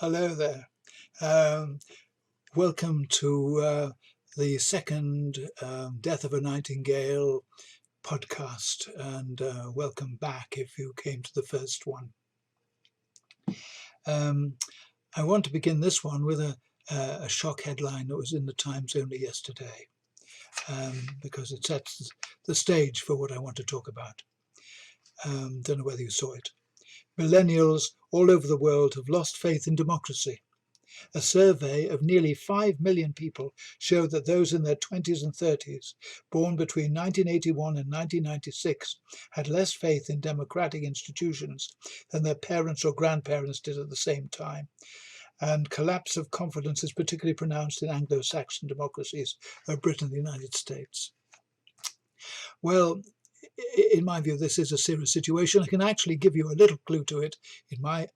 Hello there. Um, Welcome to the second Death of a Nightingale podcast, and welcome back if you came to the first one. Um, I want to begin this one with a shock headline that was in the Times only yesterday, because it sets the stage for what I want to talk about. Don't know whether you saw it. Millennials all over the world have lost faith in democracy. A survey of nearly 5 million people showed that those in their 20s and 30s, born between 1981 and 1996, had less faith in democratic institutions than their parents or grandparents did at the same time. And collapse of confidence is particularly pronounced in Anglo-Saxon democracies of Britain and the United States. Well, in my view, this is a serious situation. I can actually give you a little clue to it in my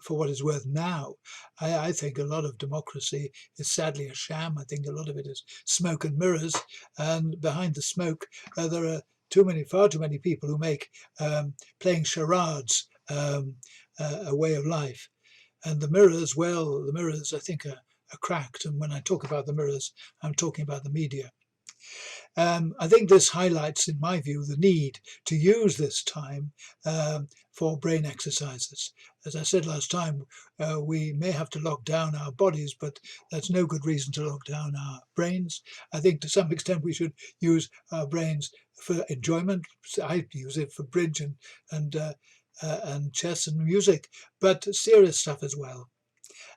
for what it's worth now. I think a lot of democracy is sadly a sham. I think a lot of it is smoke and mirrors, and behind the smoke there are far too many people who make playing charades a way of life. And the mirrors, well, the mirrors I think are cracked. And when I talk about the mirrors, I'm talking about the media. I think this highlights, in my view, the need to use this time for brain exercises. As I said last time, we may have to lock down our bodies, but that's no good reason to lock down our brains. I think to some extent we should use our brains for enjoyment. I use it for bridge and chess and music, but serious stuff as well.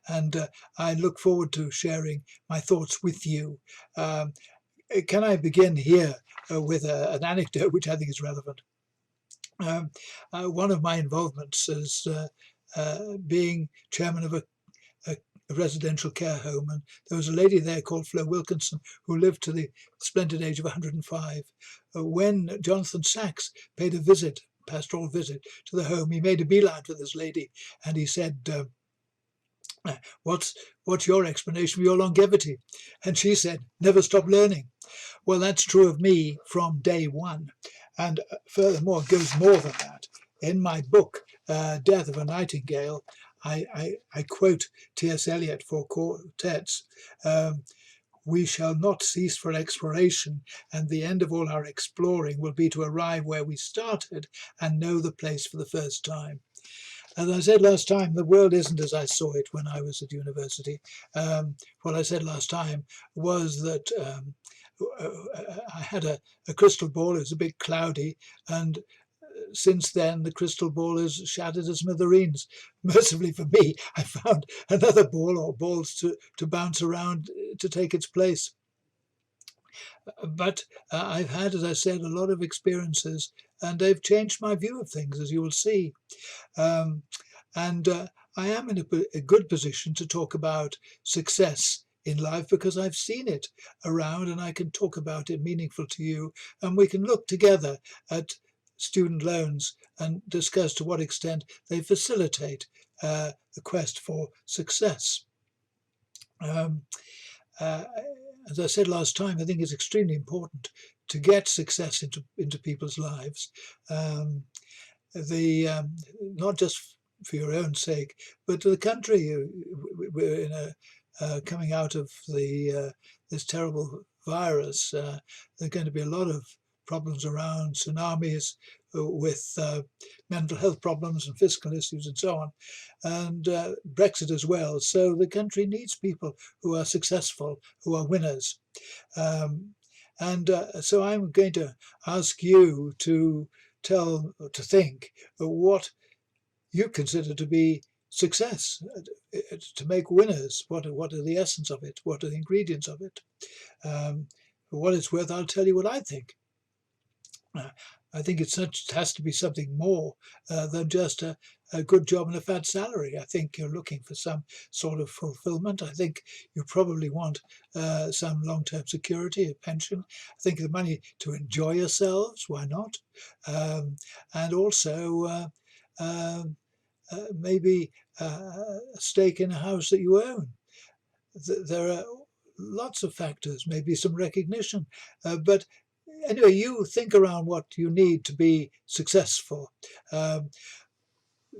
And I look forward to sharing my thoughts with you. Can I begin here with an anecdote which I think is relevant? One of my involvements is being chairman of a residential care home, and there was a lady there called Flo Wilkinson who lived to the splendid age of 105. When Jonathan Sachs paid a pastoral visit to the home, he made a beeline for this lady, and he said, what's your explanation for your longevity? And she said, never stop learning. Well, that's true of me from day one. And furthermore, it goes more than that. In my book, Death of a Nightingale, I quote T.S. Eliot for quartets. We shall not cease for exploration, and the end of all our exploring will be to arrive where we started and know the place for the first time. As I said last time, the world isn't as I saw it when I was at university. What I said last time was that I had a crystal ball. It was a bit cloudy, and since then the crystal ball is shattered to smithereens. Mercifully for me, I found another ball or balls to bounce around to take its place. But I've had, as I said, a lot of experiences, and they've changed my view of things, as you will see. And I am in a good position to talk about success in life because I've seen it around and I can talk about it meaningful to you. And we can look together at student loans and discuss to what extent they facilitate the quest for success. As I said last time, I think it's extremely important to get success into people's lives. Not just for your own sake, but to the country. We're in coming out of this terrible virus. There are going to be a lot of problems around, tsunamis with mental health problems and fiscal issues and so on, and Brexit as well. So the country needs people who are successful, who are winners. So I'm going to ask you to think what you consider to be success, to make winners. What are the essence of it? What are the ingredients of it? For what it's worth, I'll tell you what I think. I think it has to be something more than just a good job and a fat salary. I think you're looking for some sort of fulfillment. I think you probably want some long-term security, a pension. I think the money to enjoy yourselves, why not? And also maybe a stake in a house that you own. There are lots of factors, maybe some recognition, but anyway, you think around what you need to be successful.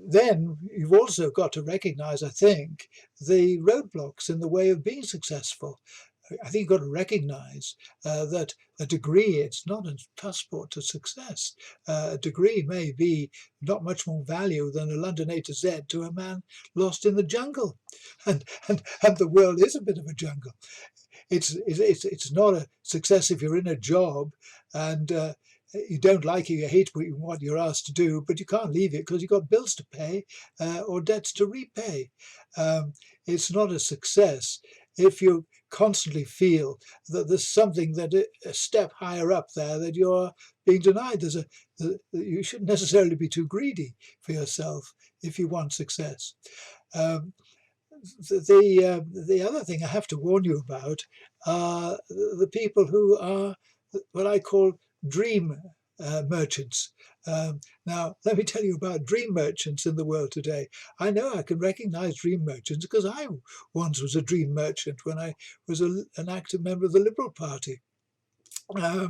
then you've also got to recognize, I think, the roadblocks in the way of being successful. I think you've got to recognize that a degree, it's not a passport to success. A degree may be not much more value than a London A to Z to a man lost in the jungle. And the world is a bit of a jungle. It's not a success if you're in a job and you don't like it, you hate what you're asked to do, but you can't leave it because you've got bills to pay or debts to repay. It's not a success if you constantly feel that there's something that a step higher up there that you're being denied. You shouldn't necessarily be too greedy for yourself if you want success. The other thing I have to warn you about are the people who are what I call dream merchants. Now, let me tell you about dream merchants in the world today. I know I can recognize dream merchants because I once was a dream merchant when I was an active member of the Liberal Party. I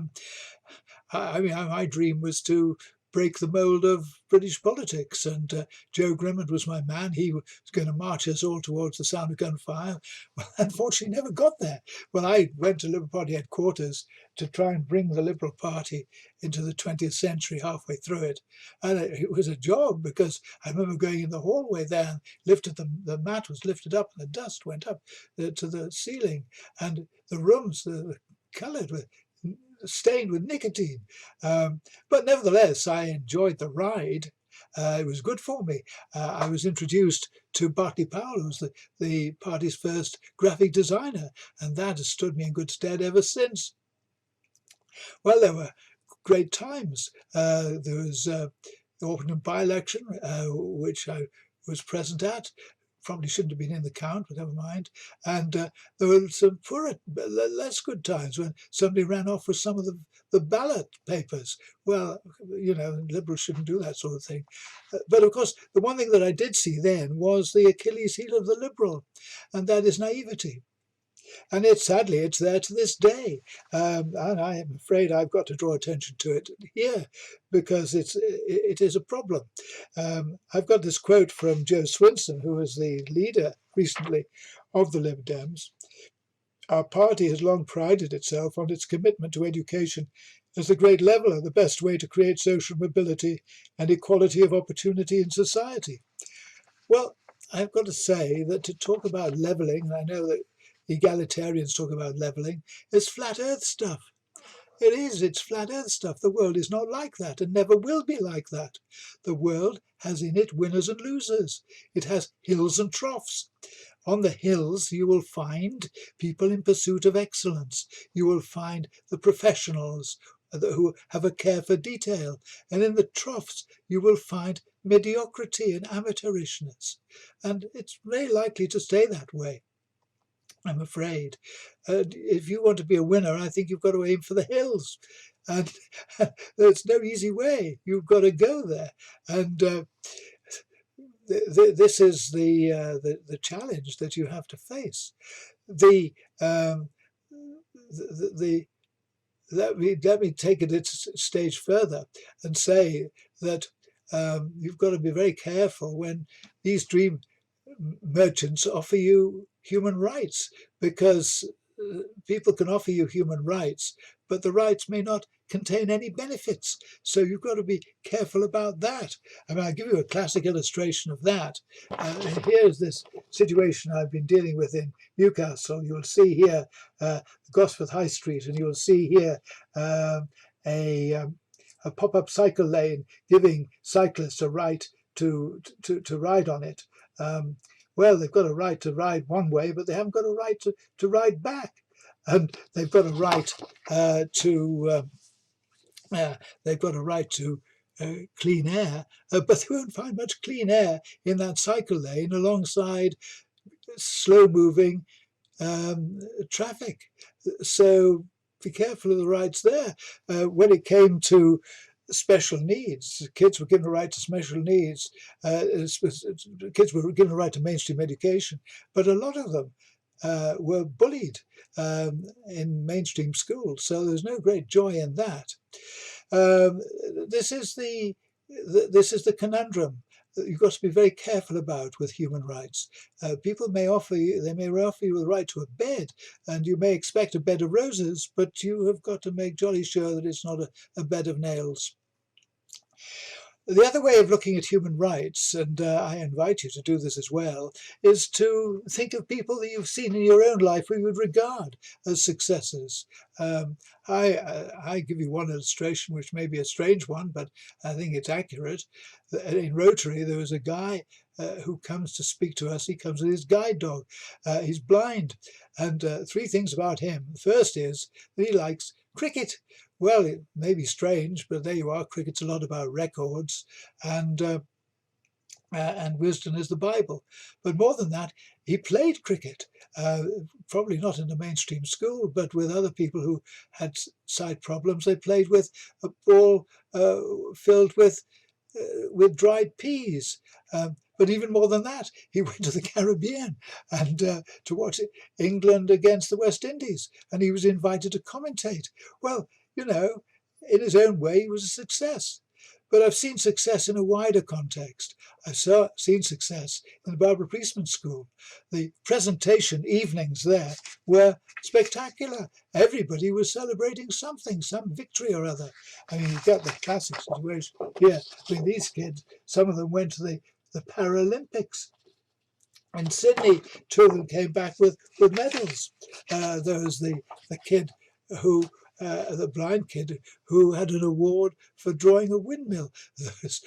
mean, my dream was to break the mould of British politics, and Joe Grimmond was my man. He was going to march us all towards the sound of gunfire. Well, unfortunately, never got there. Well, I went to Liberal Party headquarters to try and bring the Liberal Party into the 20th century halfway through it. And it was a job because I remember going in the hallway there, and the mat was lifted up and the dust went up to the ceiling, and the rooms were coloured with stained with nicotine. But nevertheless, I enjoyed the ride. It was good for me. I was introduced to Barclay Powell, who was the party's first graphic designer, and that has stood me in good stead ever since. Well, there were great times. There was the Orpington by-election, which I was present at. Probably shouldn't have been in the count, but never mind. And there were some poorer, less good times when somebody ran off with some of the ballot papers. Well, Liberals shouldn't do that sort of thing. But of course, the one thing that I did see then was the Achilles heel of the Liberal, and that is naivety. And sadly, it's there to this day. And I am afraid I've got to draw attention to it here because it is a problem. I've got this quote from Joe Swinson, who was the leader recently of the Lib Dems. Our party has long prided itself on its commitment to education as the great leveller, the best way to create social mobility and equality of opportunity in society. Well, I've got to say that to talk about levelling, and I know that egalitarians talk about levelling, is flat earth stuff. It's flat earth stuff. The world is not like that and never will be like that. The world has in it winners and losers. It has hills and troughs. On the hills, you will find people in pursuit of excellence. You will find the professionals who have a care for detail. And in the troughs, you will find mediocrity and amateurishness. And it's very likely to stay that way, I'm afraid. If you want to be a winner, I think you've got to aim for the hills. And there's no easy way. You've got to go there. And this is the challenge that you have to face. Let me take it a stage further and say that you've got to be very careful when these dream merchants offer you human rights, because people can offer you human rights, but the rights may not contain any benefits. So you've got to be careful about that. I mean, I'll give you a classic illustration of that. And here's this situation I've been dealing with in Newcastle. You'll see here Gosforth High Street, and you'll see here a pop-up cycle lane giving cyclists a right to ride on it. Well, they've got a right to ride one way, but they haven't got a right to ride back. And they've got a right to clean air, but they won't find much clean air in that cycle lane alongside slow-moving traffic. So be careful of the rights there. When it came to special needs, kids were given a right to special needs. Kids were given a right to mainstream education, but a lot of them were bullied in mainstream schools. So there's no great joy in that. This is the conundrum. you've got to be very careful about with human rights. People may offer you, they may offer you the right to a bed, and you may expect a bed of roses, but you have got to make jolly sure that it's not a bed of nails. The other way of looking at human rights, and I invite you to do this as well, is to think of people that you've seen in your own life who you would regard as successes. I give you one illustration, which may be a strange one, but I think it's accurate. In Rotary, there was a guy who comes to speak to us. He comes with his guide dog. He's blind. And three things about him. The first is that he likes cricket. Well, it may be strange, but there you are. Cricket's a lot about records, and wisdom is the Bible. But more than that, he played cricket, probably not in a mainstream school, but with other people who had sight problems. They played with a ball filled with dried peas. But even more than that, he went to the Caribbean and to watch England against the West Indies, and he was invited to commentate. Well, you know, in his own way, he was a success. But I've seen success in a wider context. I've seen success in the Barbara Priestman School. The presentation evenings there were spectacular. Everybody was celebrating something, some victory or other. I mean, you've got the classic situation here. I mean, these kids, some of them went to the Paralympics. In Sydney, two of them came back with medals. There was the kid who, the blind kid who had an award for drawing a windmill. There was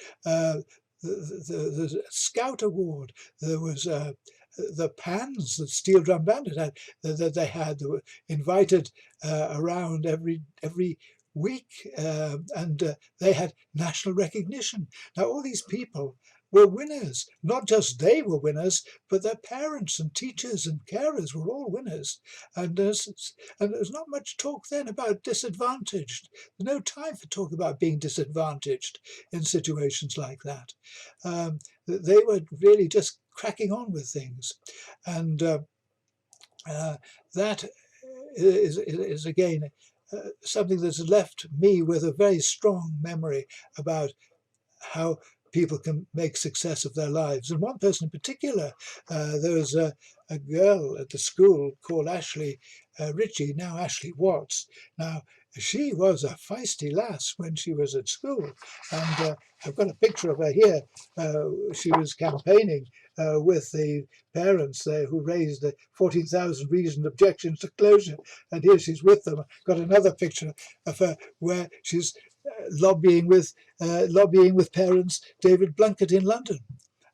the Scout Award. There was the pans that Steel Drum Bandit had. They were invited around every week, and they had national recognition. Now, all these people were winners. Not just they were winners, but their parents and teachers and carers were all winners. And there's not much talk then about disadvantaged. There's no time for talk about being disadvantaged in situations like that. They were really just cracking on with things. And that is again, something that's left me with a very strong memory about how people can make success of their lives. And one person in particular, there was a girl at the school called Ashley Ritchie, now Ashley Watts. Now, she was a feisty lass when she was at school. And I've got a picture of her here. She was campaigning with the parents there who raised the 14,000 reasoned objections to closure. And here she's with them. Got another picture of her where she's lobbying with parents, David Blunkett in London.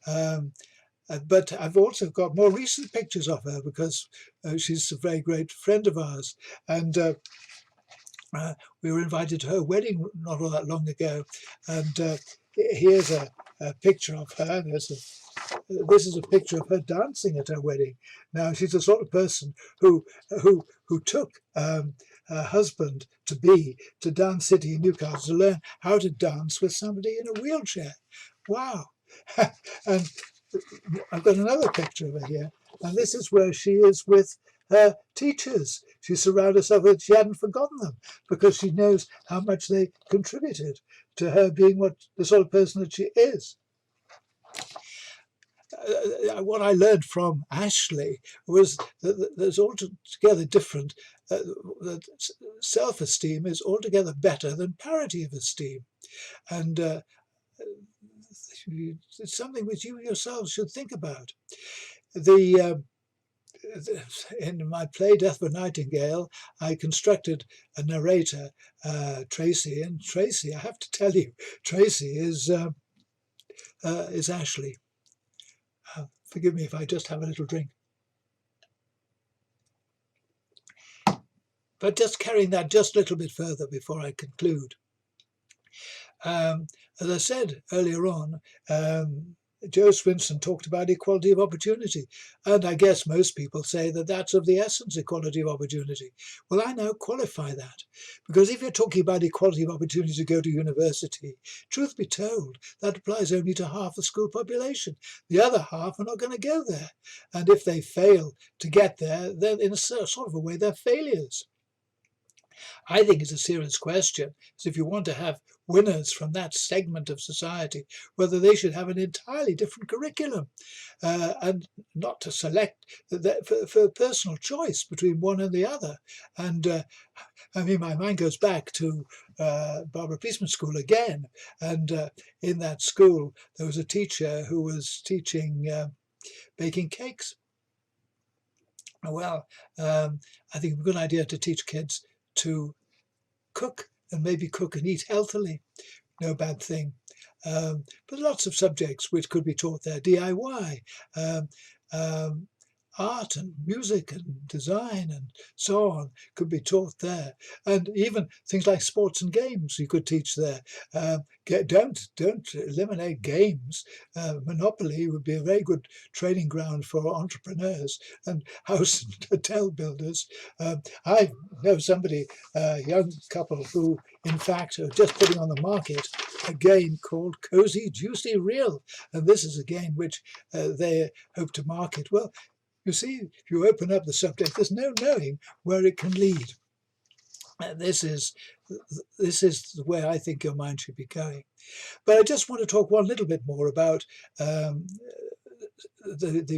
But I've also got more recent pictures of her because she's a very great friend of ours. And we were invited to her wedding not all that long ago. And here's a picture of her. This is a picture of her dancing at her wedding. Now, she's the sort of person who took her husband to Dance City in Newcastle to learn how to dance with somebody in a wheelchair. Wow. And I've got another picture of her here, and this is where she is with her teachers. She surrounded herself with, she hadn't forgotten them because she knows how much they contributed to her being the sort of person that she is. What I learned from Ashley was that there's altogether different, that self-esteem is altogether better than parity of esteem. And it's something which you yourselves should think about. In my play Death of a Nightingale, I constructed a narrator, Tracy, and Tracy, I have to tell you, Tracy is Ashley. Forgive me if I just have a little drink. But just carrying that just a little bit further before I conclude. As I said earlier on, Joe Swinson talked about equality of opportunity. And I guess most people say that that's of the essence, equality of opportunity. Well, I now qualify that. Because if you're talking about equality of opportunity to go to university, truth be told, that applies only to half the school population. The other half are not going to go there. And if they fail to get there, then in a sort of a way, they're failures. I think it's a serious question. So if you want to have winners from that segment of society, whether they should have an entirely different curriculum and not to select for personal choice between one and the other. And I mean, my mind goes back to Barbara Policeman School again. And in that school, there was a teacher who was teaching baking cakes. Well, I think it's a good idea to teach kids to cook and maybe cook and eat healthily. No bad thing. But lots of subjects which could be taught there. DIY, um, um, art and music and design and so on could be taught there. And even things like sports and games you could teach there. Don't eliminate games. Monopoly would be a very good training ground for entrepreneurs and house and hotel builders. I know somebody, a young couple who in fact are just putting on the market a game called Cozy Juicy Real. And this is a game which they hope to market. Well, you see, if you open up the subject, there's no knowing where it can lead. This is the way I think your mind should be going. But I just want to talk one little bit more about the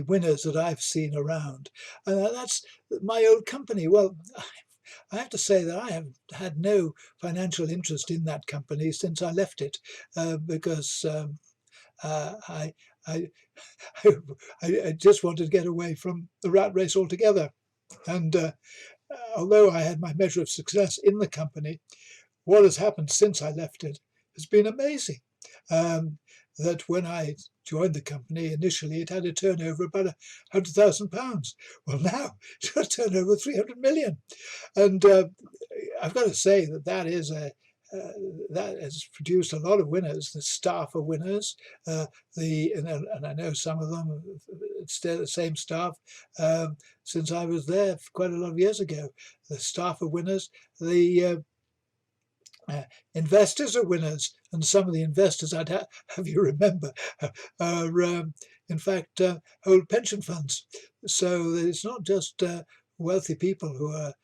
winners that I've seen around. And that's my old company. Well, I have to say that I have had no financial interest in that company since I left it because I just wanted to get away from the rat race altogether. And although I had my measure of success in the company, what has happened since I left it has been amazing. That when I joined the company, initially it had a turnover of about £100,000. Well, now it's got a turnover of 300 million. And I've got to say that has produced a lot of winners. The staff are winners. And I know some of them still the same staff since I was there quite a lot of years ago. The staff are winners. The investors are winners, and some of the investors I'd have you remember are in fact hold pension funds. So it's not just wealthy people who are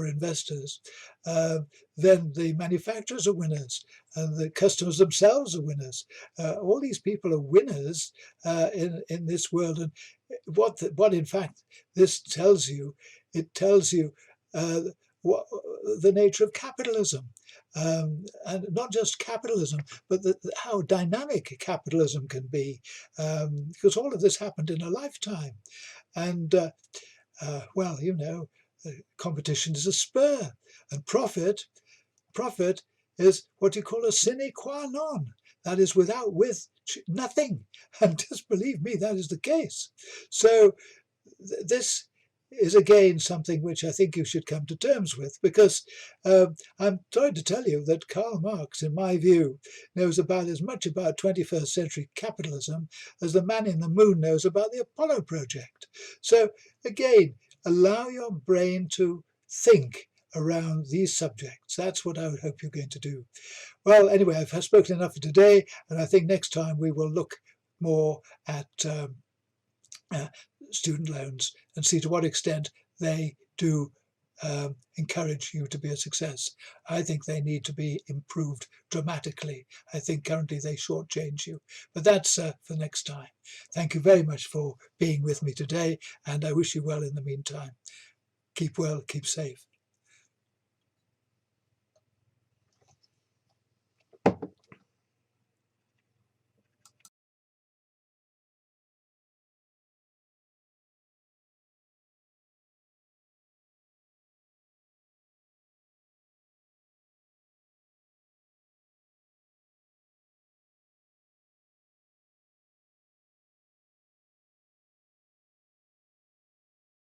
investors. Then the manufacturers are winners, and the customers themselves are winners. All these people are winners in this world. And what in fact this tells you, it tells you the nature of capitalism. And not just capitalism, but how dynamic capitalism can be, because all of this happened in a lifetime. And well, you know, competition is a spur, and profit is what you call a sine qua non. That is with nothing. And just believe me, that is the case. So this is again something which I think you should come to terms with, because I'm trying to tell you that Karl Marx, in my view, knows about as much about 21st century capitalism as the man in the moon knows about the Apollo project. So again, allow your brain to think around these subjects. That's what I would hope you're going to do. Well, anyway, I've spoken enough for today, and I think next time we will look more at student loans and see to what extent they do encourage you to be a success. I think they need to be improved dramatically. I think currently they shortchange you, but that's for next time. Thank you very much for being with me today, and I wish you well in the meantime. Keep well, keep safe.